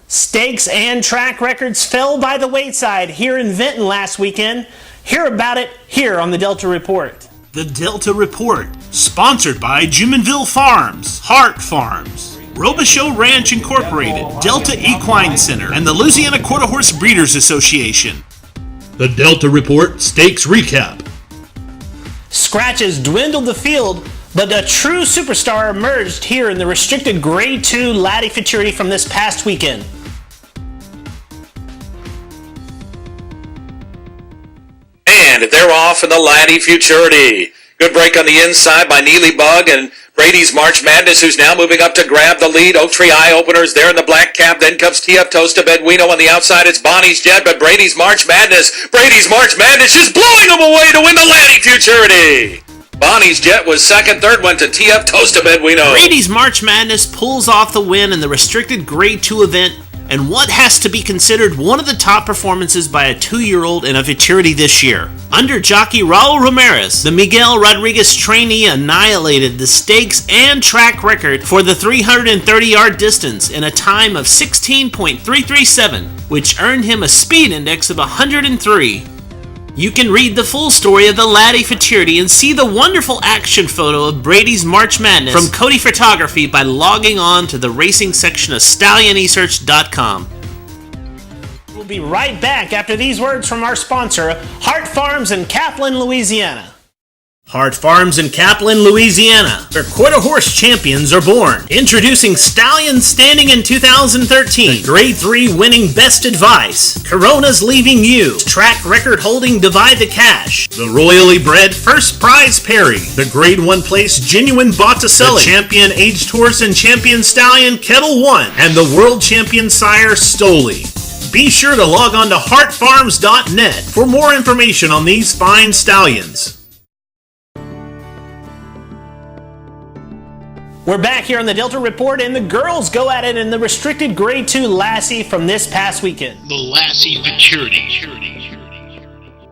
Stakes and track records fell by the wayside here in Vinton last weekend. Hear about it here on the Delta Report. The Delta Report, sponsored by Jumonville Farms, Hart Farms, Robichaux Ranch Incorporated, Delta Equine Center, and the Louisiana Quarter Horse Breeders Association. The Delta Report Stakes Recap. Scratches dwindled the field, but a true superstar emerged here in the restricted Grade 2 Laddie Futurity from this past weekend. And they're off in the Laddie Futurity. Good break on the inside by Neely Bug and Brady's March Madness, who's now moving up to grab the lead. Oak Tree Eye Openers there in the black cap. Then comes TF Toast to Beduino on the outside. It's Bonnie's Jet, but Brady's March Madness. Brady's March Madness is blowing them away to win the Laddie Futurity. Bonnie's Jet was second. Third went to TF Toast to Beduino. Brady's March Madness pulls off the win in the restricted Grade 2 event, and what has to be considered one of the top performances by a 2-year-old in a Futurity this year. Under jockey Raul Ramirez, the Miguel Rodriguez trainee annihilated the stakes and track record for the 330-yard distance in a time of 16.337, which earned him a speed index of 103. You can read the full story of the Laddie Futurity and see the wonderful action photo of Brady's March Madness from Cody Photography by logging on to the racing section of StallionEsearch.com. We'll be right back after these words from our sponsor, Hart Farms in Kaplan, Louisiana. Hart Farms in Kaplan, Louisiana, where quarter horse champions are born. Introducing Stallion Standing in 2013, the Grade 3 winning Best Advice, Corona's Leaving You, track record holding Divide the Cash, the Royally Bred First Prize Perry, the Grade 1 place Genuine Botticelli, the Champion Aged Horse and Champion Stallion Kettle 1, and the World Champion Sire Stoli. Be sure to log on to heartfarms.net for more information on these fine stallions. We're back here on the Delta Report, and the girls go at it in the restricted Grade 2 Lassie from this past weekend. The Lassie Futurity.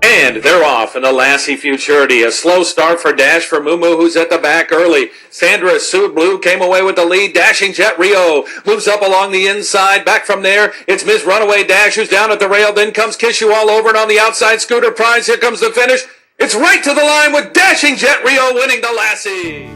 And they're off in the Lassie Futurity. A slow start for Dash for Mumu, who's at the back early. Sandra Sue Blue came away with the lead. Dashing Jet Rio moves up along the inside. Back from there, it's Miss Runaway Dash, who's down at the rail. Then comes Kiss You All Over, and on the outside, Scooter Prize. Here comes the finish. It's right to the line with Dashing Jet Rio winning the Lassie.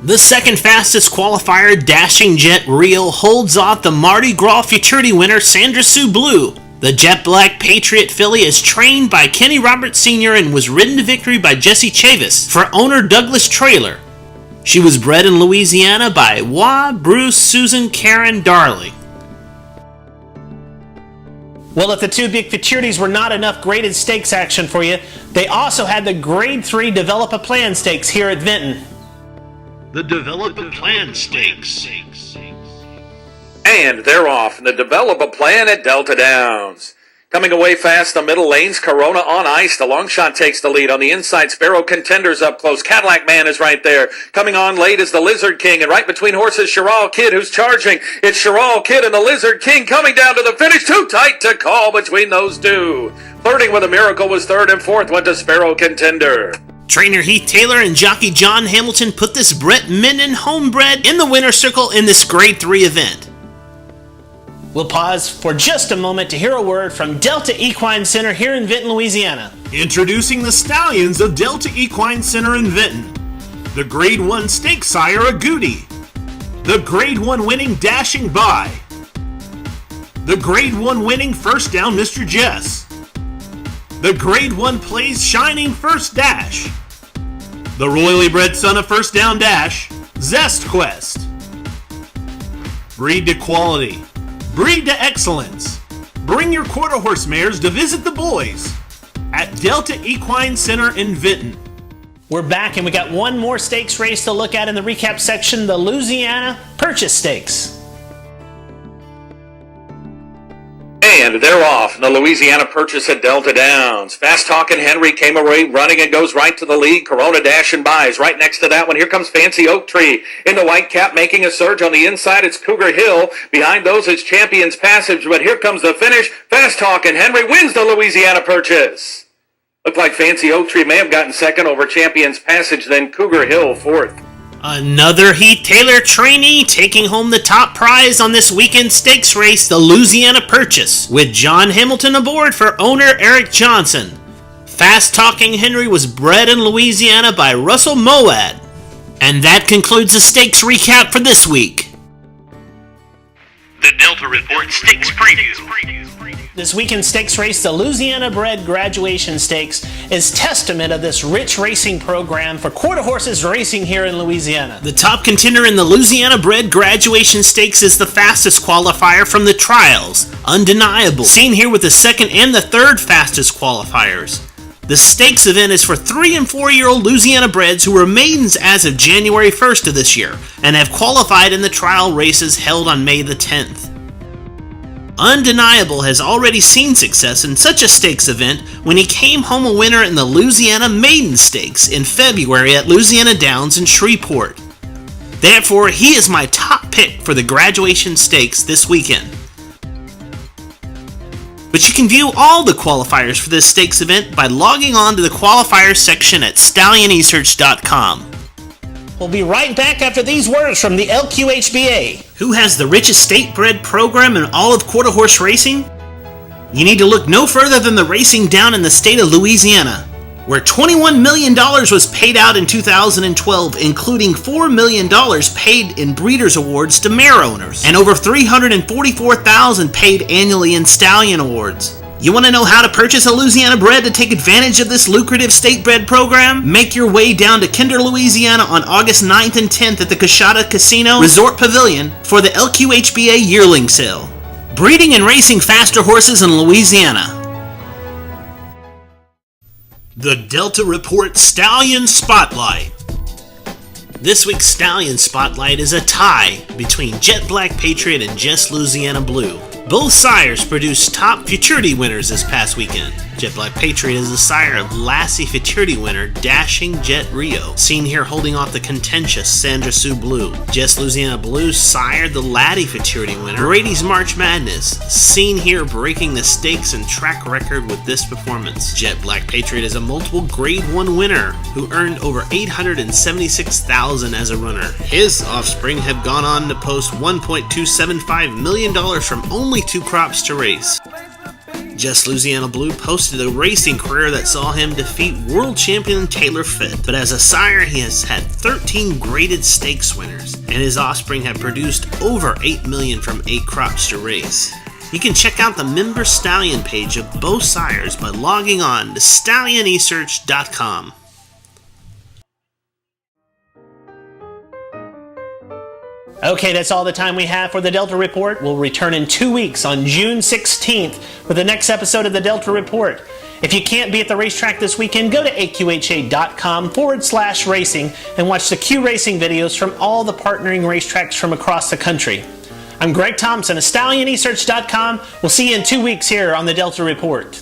The second fastest qualifier, Dashing Jet Rio, holds off the Mardi Gras Futurity winner, Sandra Sue Blue. The Jet Black Patriot filly is trained by Kenny Roberts Sr. and was ridden to victory by Jesse Chavis for owner Douglas Traylor. She was bred in Louisiana by Bruce Susan Karen Darley. Well, if the two big Futurities were not enough graded stakes action for you, they also had the Grade 3 Develop a Plan stakes here at Vinton. The Develop a Plan Stakes. And they're off in the Develop a Plan at Delta Downs. Coming away fast, the middle lanes, Corona on ice. The long shot takes the lead. On the inside, Sparrow Contenders up close. Cadillac Man is right there. Coming on late is the Lizard King. And right between horses, Chiral Kid, who's charging. It's Chiral Kid and the Lizard King coming down to the finish. Too tight to call between those two. Flirting with a Miracle was third, and fourth went to Sparrow Contender. Trainer Heath Taylor and jockey John Hamilton put this Brett Minden homebred in the winner's circle in this Grade 3 event. We'll pause for just a moment to hear a word from Delta Equine Center here in Vinton, Louisiana. Introducing the stallions of Delta Equine Center in Vinton. The Grade 1 stake sire Agouti. The Grade 1 winning Dashing By. The Grade 1 winning First Down Mr. Jess. The Grade 1 plays Shining First Dash. The Royally Bred son of First Down Dash, Zest Quest. Breed to quality. Breed to excellence. Bring your quarter horse mares to visit the boys at Delta Equine Center in Vinton. We're back, and we got one more stakes race to look at in the recap section, the Louisiana Purchase Stakes. And they're off in the Louisiana Purchase at Delta Downs. Fast Talkin' Henry came away running and goes right to the lead. Corona Dashing By is right next to that one. Here comes Fancy Oak Tree in the white cap making a surge. On the inside, it's Cougar Hill. Behind those is Champion's Passage, but here comes the finish. Fast Talkin' Henry wins the Louisiana Purchase. Looked like Fancy Oak Tree may have gotten second over Champion's Passage, then Cougar Hill fourth. Another Heath Taylor trainee taking home the top prize on this weekend stakes race, the Louisiana Purchase, with John Hamilton aboard for owner Eric Johnson. Fast Talking Henry was bred in Louisiana by Russell Moad. And that concludes the stakes recap for this week. The Delta Report Stakes Preview. This weekend stakes race, the Louisiana Bred Graduation Stakes, is testament of this rich racing program for quarter horses racing here in Louisiana. The top contender in the Louisiana Bred Graduation Stakes is the fastest qualifier from the trials, Undeniable, seen here with the second and the third fastest qualifiers. The stakes event is for 3 and 4-year-old Louisiana breds who were maidens as of January 1st of this year and have qualified in the trial races held on May the 10th. Undeniable has already seen success in such a stakes event when he came home a winner in the Louisiana Maiden Stakes in February at Louisiana Downs in Shreveport. Therefore, he is my top pick for the Graduation Stakes this weekend. But you can view all the qualifiers for this stakes event by logging on to the qualifiers section at stallionesearch.com. We'll be right back after these words from the LQHBA. Who has the richest statebred program in all of quarter horse racing? You need to look no further than the racing down in the state of Louisiana, where $21 million was paid out in 2012, including $4 million paid in Breeders' Awards to mare owners, and over $344,000 paid annually in Stallion Awards. You want to know how to purchase a Louisiana bred to take advantage of this lucrative statebred program? Make your way down to Kinder, Louisiana on August 9th and 10th at the Coshada Casino Resort Pavilion for the LQHBA Yearling Sale. Breeding and racing faster horses in Louisiana. The Delta Report Stallion Spotlight. This week's Stallion Spotlight is a tie between Jet Black Patriot and Just Louisiana Blue. Both sires produced top futurity winners this past weekend. Jet Black Patriot is the sire of Lassie futurity winner Dashing Jet Rio, seen here holding off the contentious Sandra Sue Blue. Just Louisiana Blue sired the Laddie futurity winner Brady's March Madness, seen here breaking the stakes and track record with this performance. Jet Black Patriot is a multiple Grade 1 winner who earned over $876,000 as a runner. His offspring have gone on to post $1.275 million from only 2 crops to race. Just Louisiana Blue posted a racing career that saw him defeat world champion Taylor Fitt, but as a sire he has had 13 graded stakes winners, and his offspring have produced over $8 million from 8 crops to race. You can check out the member stallion page of both sires by logging on to stallionesearch.com. Okay, that's all the time we have for the Delta Report. We'll return in 2 weeks on June 16th with the next episode of the Delta Report. If you can't be at the racetrack this weekend, go to aqha.com/racing and watch the Q Racing videos from all the partnering racetracks from across the country. I'm Greg Thompson of StallionEsearch.com. We'll see you in 2 weeks here on the Delta Report.